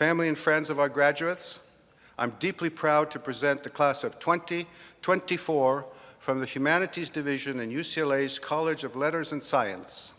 family and friends of our graduates, I'm deeply proud to present the class of 2024 from the Humanities Division in UCLA's College of Letters and Science.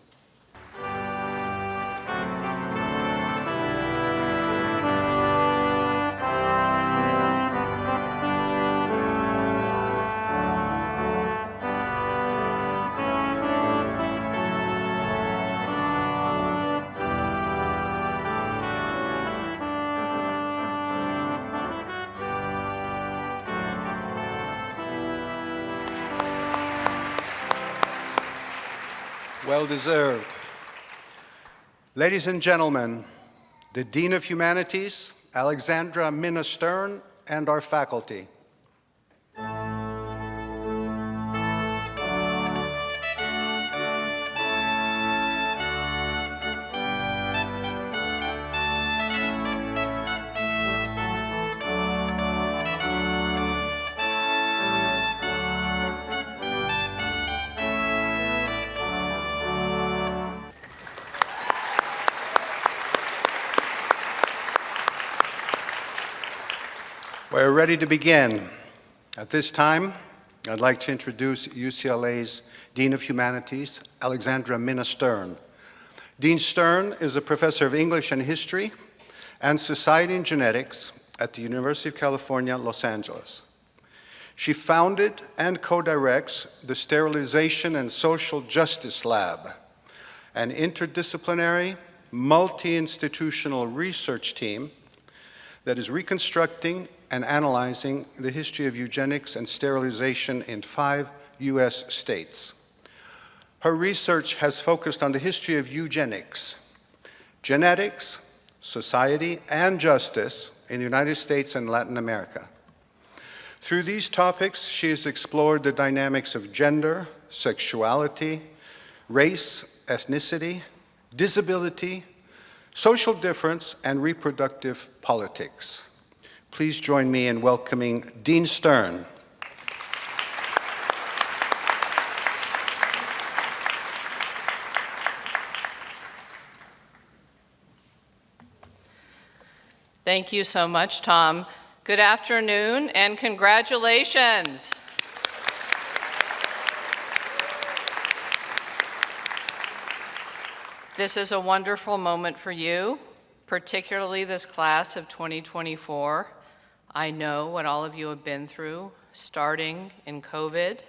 Well deserved. Ladies and gentlemen, the Dean of Humanities, Alexandra Minna Stern, and our faculty. We're ready to begin. At this time, I'd like to introduce UCLA's Dean of Humanities, Alexandra Minna Stern. Dean Stern is a professor of English and History and Society and Genetics at the University of California, Los Angeles. She founded and co-directs the Sterilization and Social Justice Lab, an interdisciplinary, multi-institutional research team that is reconstructing and analyzing the history of eugenics and sterilization in 5 U.S. states. Her research has focused on the history of eugenics, genetics, society, and justice in the United States and Latin America. Through these topics, she has explored the dynamics of gender, sexuality, race, ethnicity, disability, social difference, and reproductive politics. Please join me in welcoming Dean Stern. Thank you so much, Tom. Good afternoon and congratulations. This is a wonderful moment for you, particularly this class of 2024. I know what all of you have been through, starting in COVID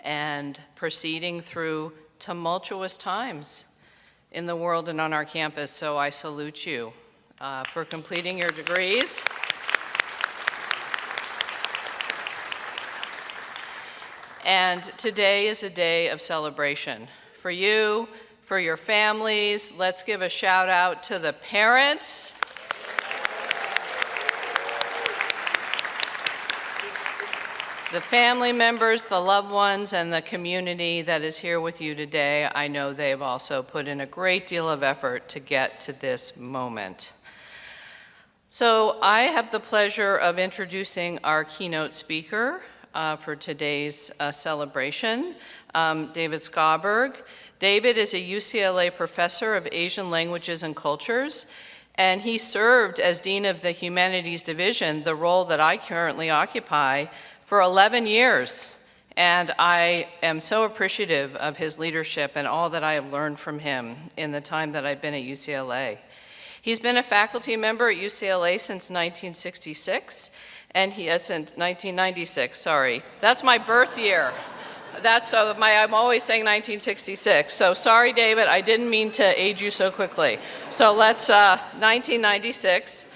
and proceeding through tumultuous times in the world and on our campus, so I salute you for completing your degrees. And today is a day of celebration for you, for your families. Let's give a shout out to the parents. The family members, the loved ones, and the community that is here with you today. I know they've also put in a great deal of effort to get to this moment. So I have the pleasure of introducing our keynote speaker for today's celebration, David Schaberg. David is a UCLA professor of Asian languages and cultures, and he served as Dean of the Humanities Division, the role that I currently occupy, for 11 years. And I am so appreciative of his leadership and all that I have learned from him in the time that I've been at UCLA. He's been a faculty member at UCLA since 1966, and he has since 1996, sorry. That's my birth year. I'm always saying 1966. So sorry, David, I didn't mean to age you so quickly. So 1996.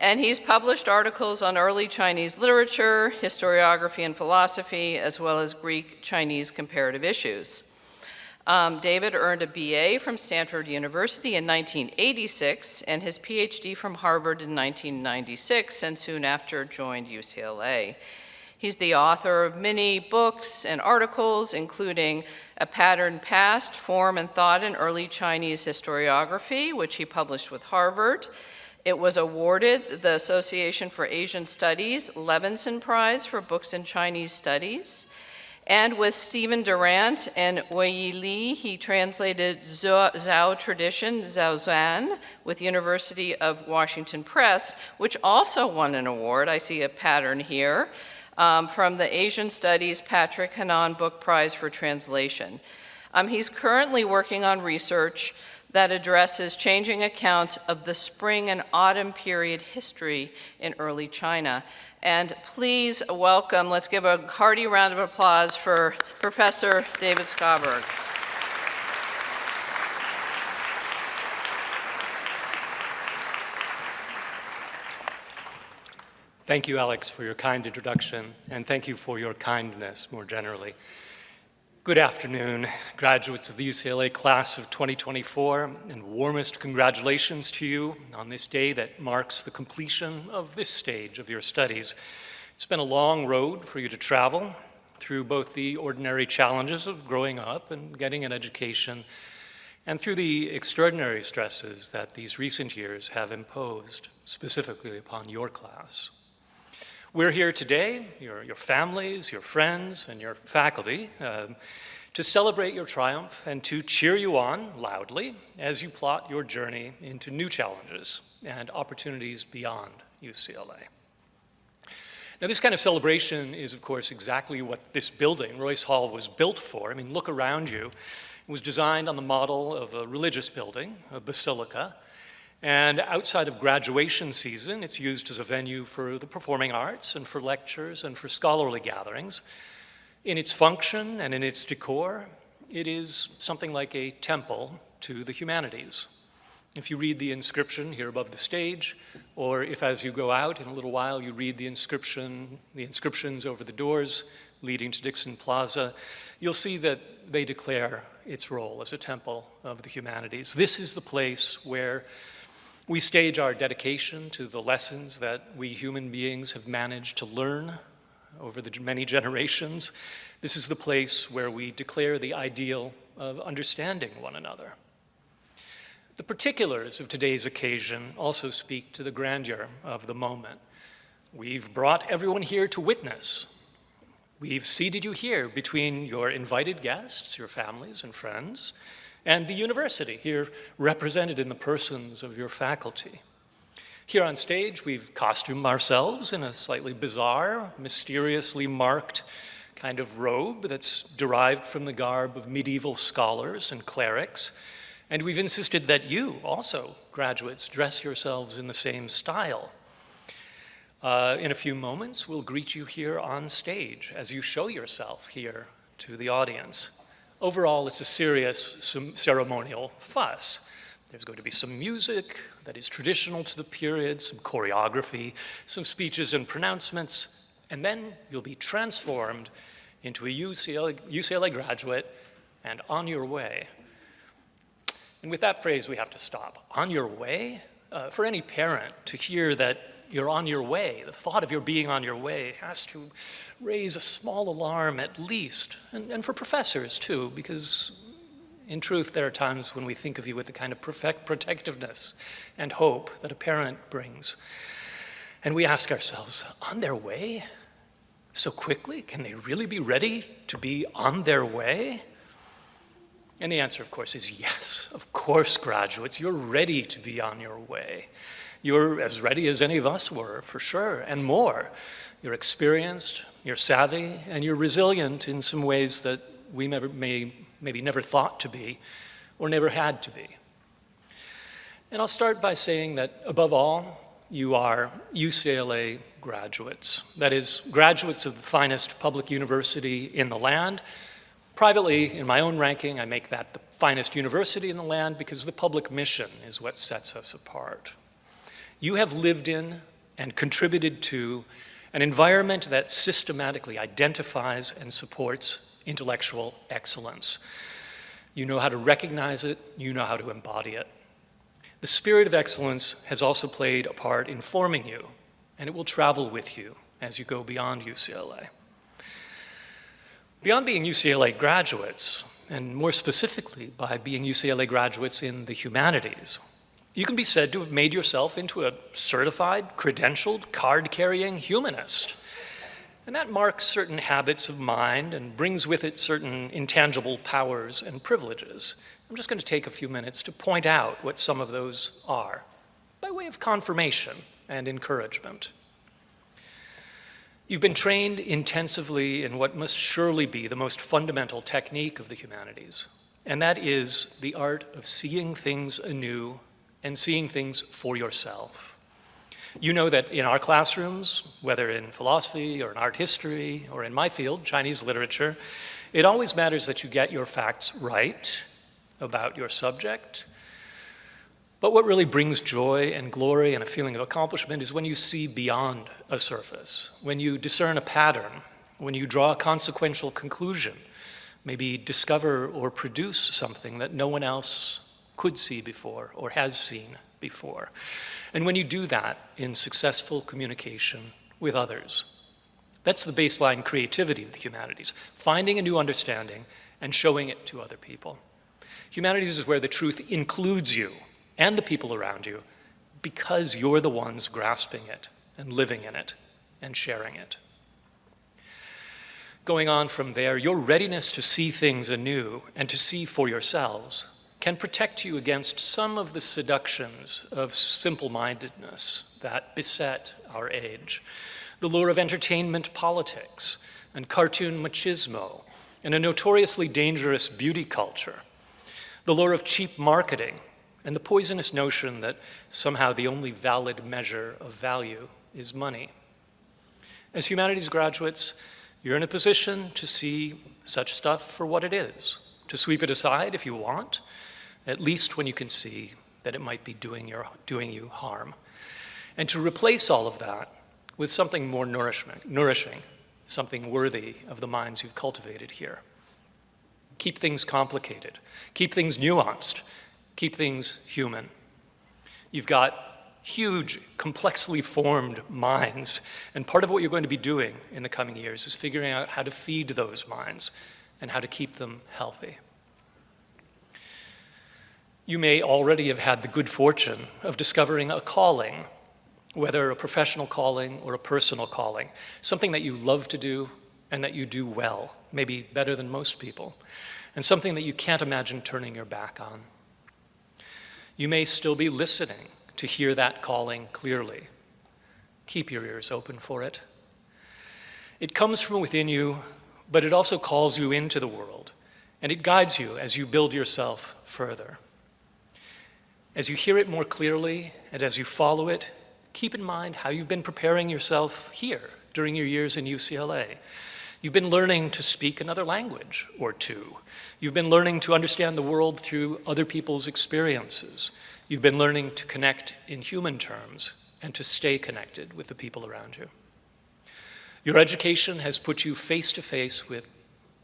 And he's published articles on early Chinese literature, historiography and philosophy, as well as Greek-Chinese comparative issues. David earned a BA from Stanford University in 1986 and his PhD from Harvard in 1996, and soon after joined UCLA. He's the author of many books and articles, including A Patterned Past, Form and Thought in Early Chinese Historiography, which he published with Harvard. It was awarded the Association for Asian Studies Levinson Prize for Books in Chinese Studies. And with Stephen Durant and Wei Li, he translated Zhao tradition, Zhao Zhan, with University of Washington Press, which also won an award. I see a pattern here, from the Asian Studies Patrick Hanan Book Prize for Translation. He's currently working on research that addresses changing accounts of the spring and autumn period history in early China. And please welcome, let's give a hearty round of applause for Professor David Schaberg. Thank you, Alex, for your kind introduction, and thank you for your kindness more generally. Good afternoon, graduates of the UCLA class of 2024, and warmest congratulations to you on this day that marks the completion of this stage of your studies. It's been a long road for you to travel through both the ordinary challenges of growing up and getting an education, and through the extraordinary stresses that these recent years have imposed, specifically upon your class. We're here today, your families, your friends, and your faculty, to celebrate your triumph and to cheer you on loudly as you plot your journey into new challenges and opportunities beyond UCLA. Now, this kind of celebration is, of course, exactly what this building, Royce Hall, was built for. I mean, look around you. It was designed on the model of a religious building, a basilica. And outside of graduation season, it's used as a venue for the performing arts and for lectures and for scholarly gatherings. In its function and in its decor, it is something like a temple to the humanities. If you read the inscription here above the stage, or if as you go out in a little while you read the inscriptions over the doors leading to Dixon Plaza, you'll see that they declare its role as a temple of the humanities. This is the place where we stage our dedication to the lessons that we human beings have managed to learn over the many generations. This is the place where we declare the ideal of understanding one another. The particulars of today's occasion also speak to the grandeur of the moment. We've brought everyone here to witness. We've seated you here between your invited guests, your families and friends, and the university, here represented in the persons of your faculty. Here on stage, we've costumed ourselves in a slightly bizarre, mysteriously marked kind of robe that's derived from the garb of medieval scholars and clerics, and we've insisted that you also, graduates, dress yourselves in the same style. In a few moments, we'll greet you here on stage as you show yourself here to the audience. Overall, it's a serious ceremonial fuss. There's going to be some music that is traditional to the period, some choreography, some speeches and pronouncements, and then you'll be transformed into a UCLA graduate and on your way. And with that phrase, we have to stop. On your way? For any parent to hear that you're on your way, the thought of your being on your way has to raise a small alarm at least, and for professors too, because in truth, there are times when we think of you with the kind of protectiveness and hope that a parent brings. And we ask ourselves, on their way? So quickly? Can they really be ready to be on their way? And the answer, of course, is yes. Of course, graduates, you're ready to be on your way. You're as ready as any of us were, for sure, and more. You're experienced, you're savvy, and you're resilient in some ways that we maybe never thought to be or never had to be. And I'll start by saying that, above all, you are UCLA graduates. That is, graduates of the finest public university in the land. Privately, in my own ranking, I make that the finest university in the land because the public mission is what sets us apart. You have lived in and contributed to an environment that systematically identifies and supports intellectual excellence. You know how to recognize it, you know how to embody it. The spirit of excellence has also played a part in forming you, and it will travel with you as you go beyond UCLA. Beyond being UCLA graduates, and more specifically by being UCLA graduates in the humanities, you can be said to have made yourself into a certified, credentialed, card-carrying humanist. And that marks certain habits of mind and brings with it certain intangible powers and privileges. I'm just going to take a few minutes to point out what some of those are, by way of confirmation and encouragement. You've been trained intensively in what must surely be the most fundamental technique of the humanities, and that is the art of seeing things anew and seeing things for yourself. You know that in our classrooms, whether in philosophy or in art history or in my field, Chinese literature, it always matters that you get your facts right about your subject. But what really brings joy and glory and a feeling of accomplishment is when you see beyond a surface, when you discern a pattern, when you draw a consequential conclusion, maybe discover or produce something that no one else could see before or has seen before. And when you do that in successful communication with others. That's the baseline creativity of the humanities, finding a new understanding and showing it to other people. Humanities is where the truth includes you and the people around you because you're the ones grasping it and living in it and sharing it. Going on from there, your readiness to see things anew and to see for yourselves can protect you against some of the seductions of simple-mindedness that beset our age. The lure of entertainment politics and cartoon machismo and a notoriously dangerous beauty culture. The lure of cheap marketing and the poisonous notion that somehow the only valid measure of value is money. As humanities graduates, you're in a position to see such stuff for what it is, to sweep it aside if you want, at least when you can see that it might be doing you harm, and to replace all of that with something more nourishing, something worthy of the minds you've cultivated here. Keep things complicated, keep things nuanced, keep things human. You've got huge, complexly formed minds, and part of what you're going to be doing in the coming years is figuring out how to feed those minds and how to keep them healthy. You may already have had the good fortune of discovering a calling, whether a professional calling or a personal calling, something that you love to do and that you do well, maybe better than most people, and something that you can't imagine turning your back on. You may still be listening to hear that calling clearly. Keep your ears open for it. It comes from within you, but it also calls you into the world, and it guides you as you build yourself further. As you hear it more clearly and as you follow it, keep in mind how you've been preparing yourself here during your years in UCLA. You've been learning to speak another language or two. You've been learning to understand the world through other people's experiences. You've been learning to connect in human terms and to stay connected with the people around you. Your education has put you face to face with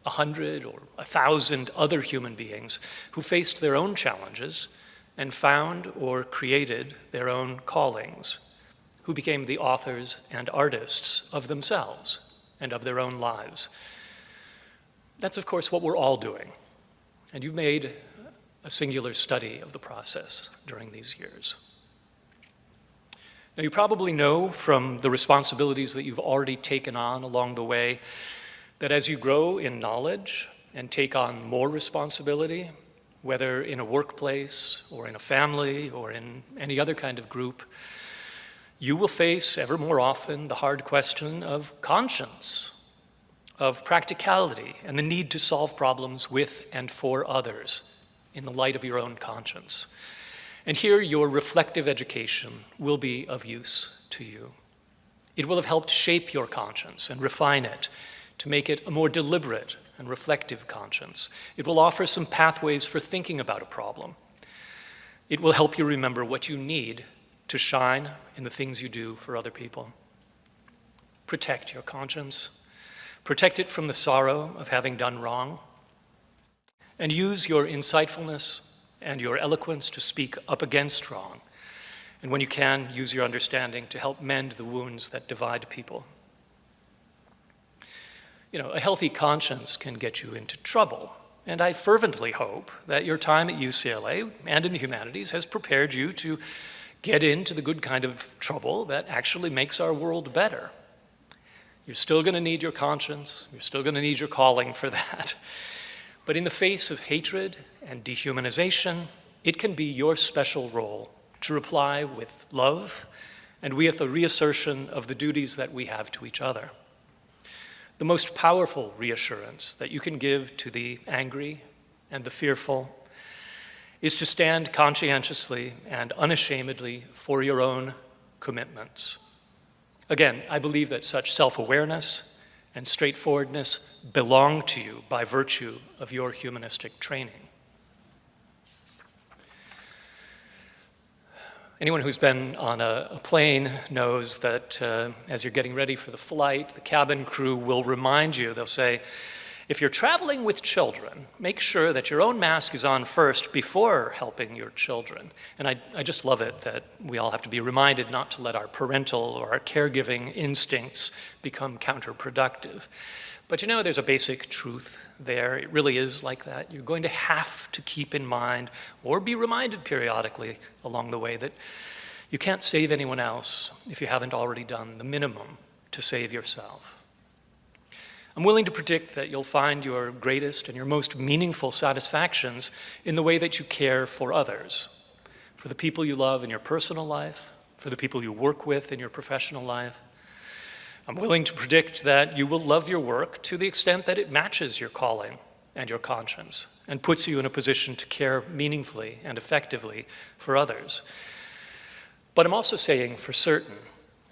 100 or 1,000 other human beings who faced their own challenges and found or created their own callings, who became the authors and artists of themselves and of their own lives. That's, of course, what we're all doing, and you've made a singular study of the process during these years. Now, you probably know from the responsibilities that you've already taken on along the way that as you grow in knowledge and take on more responsibility, whether in a workplace or in a family or in any other kind of group, you will face ever more often the hard question of conscience, of practicality, and the need to solve problems with and for others in the light of your own conscience. And here your reflective education will be of use to you. It will have helped shape your conscience and refine it to make it a more deliberate and reflective conscience. It will offer some pathways for thinking about a problem. It will help you remember what you need to shine in the things you do for other people. Protect your conscience. Protect it from the sorrow of having done wrong. And use your insightfulness and your eloquence to speak up against wrong. And when you can, use your understanding to help mend the wounds that divide people. You know, a healthy conscience can get you into trouble. And I fervently hope that your time at UCLA and in the humanities has prepared you to get into the good kind of trouble that actually makes our world better. You're still going to need your conscience. You're still going to need your calling for that. But in the face of hatred and dehumanization, it can be your special role to reply with love and with a reassertion of the duties that we have to each other. The most powerful reassurance that you can give to the angry and the fearful is to stand conscientiously and unashamedly for your own commitments. Again, I believe that such self-awareness and straightforwardness belong to you by virtue of your humanistic training. Anyone who's been on a plane knows that as you're getting ready for the flight, the cabin crew will remind you, they'll say, if you're traveling with children, make sure that your own mask is on first before helping your children. And I just love it that we all have to be reminded not to let our parental or our caregiving instincts become counterproductive. But you know, there's a basic truth there. It really is like that. You're going to have to keep in mind or be reminded periodically along the way that you can't save anyone else if you haven't already done the minimum to save yourself. I'm willing to predict that you'll find your greatest and your most meaningful satisfactions in the way that you care for others, for the people you love in your personal life, for the people you work with in your professional life. I'm willing to predict that you will love your work to the extent that it matches your calling and your conscience and puts you in a position to care meaningfully and effectively for others. But I'm also saying for certain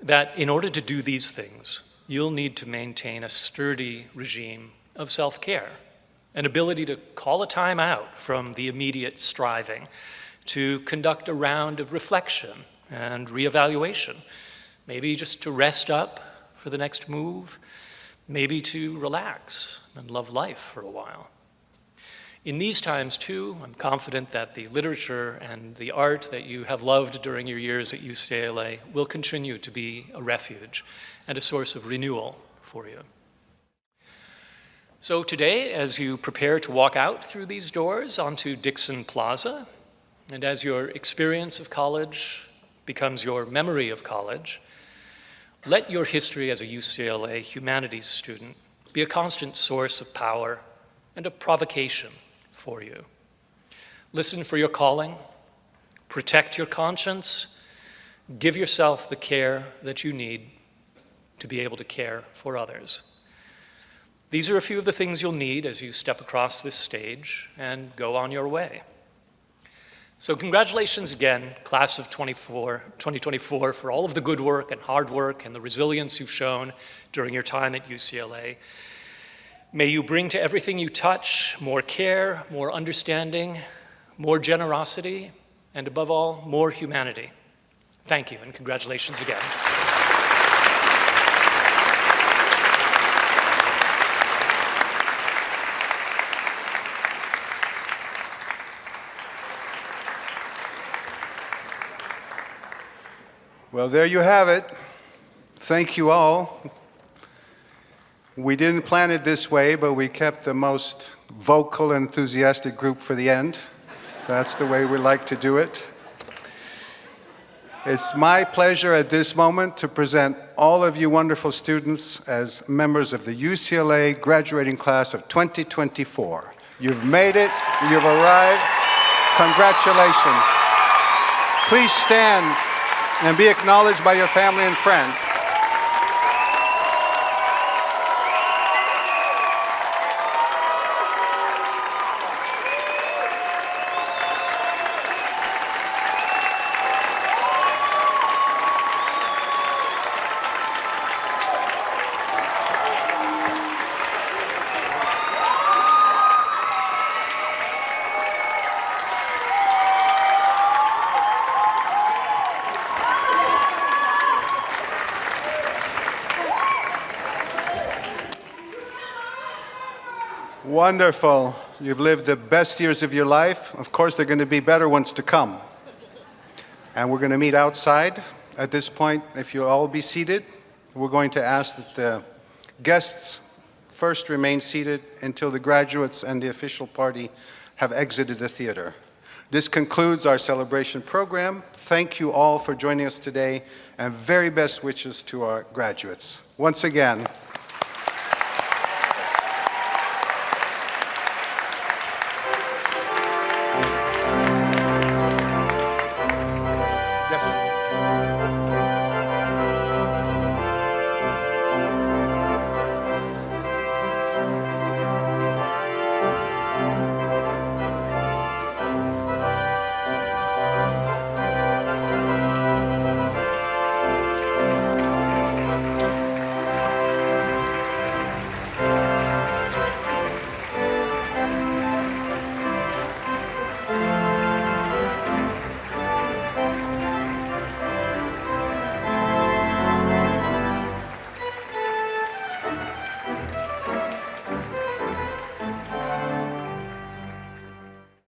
that in order to do these things, you'll need to maintain a sturdy regime of self-care, an ability to call a time out from the immediate striving, to conduct a round of reflection and reevaluation, maybe just to rest up for the next move, maybe to relax and love life for a while. In these times, too, I'm confident that the literature and the art that you have loved during your years at UCLA will continue to be a refuge and a source of renewal for you. So today, as you prepare to walk out through these doors onto Dixon Plaza, and as your experience of college becomes your memory of college, let your history as a UCLA Humanities student be a constant source of power and of provocation for you. Listen for your calling, protect your conscience, give yourself the care that you need to be able to care for others. These are a few of the things you'll need as you step across this stage and go on your way. So congratulations again, class of 2024, for all of the good work and hard work and the resilience you've shown during your time at UCLA. May you bring to everything you touch more care, more understanding, more generosity, and above all, more humanity. Thank you, and congratulations again. Well, there you have it. Thank you all. We didn't plan it this way, but we kept the most vocal, enthusiastic group for the end. That's the way we like to do it. It's my pleasure at this moment to present all of you wonderful students as members of the UCLA graduating class of 2024. You've made it, you've arrived. Congratulations. Please stand and be acknowledged by your family and friends. Wonderful. You've lived the best years of your life. Of course, there are going to be better ones to come. And we're going to meet outside. At this point, if you'll all be seated, we're going to ask that the guests first remain seated until the graduates and the official party have exited the theater. This concludes our celebration program. Thank you all for joining us today, and very best wishes to our graduates. Once again,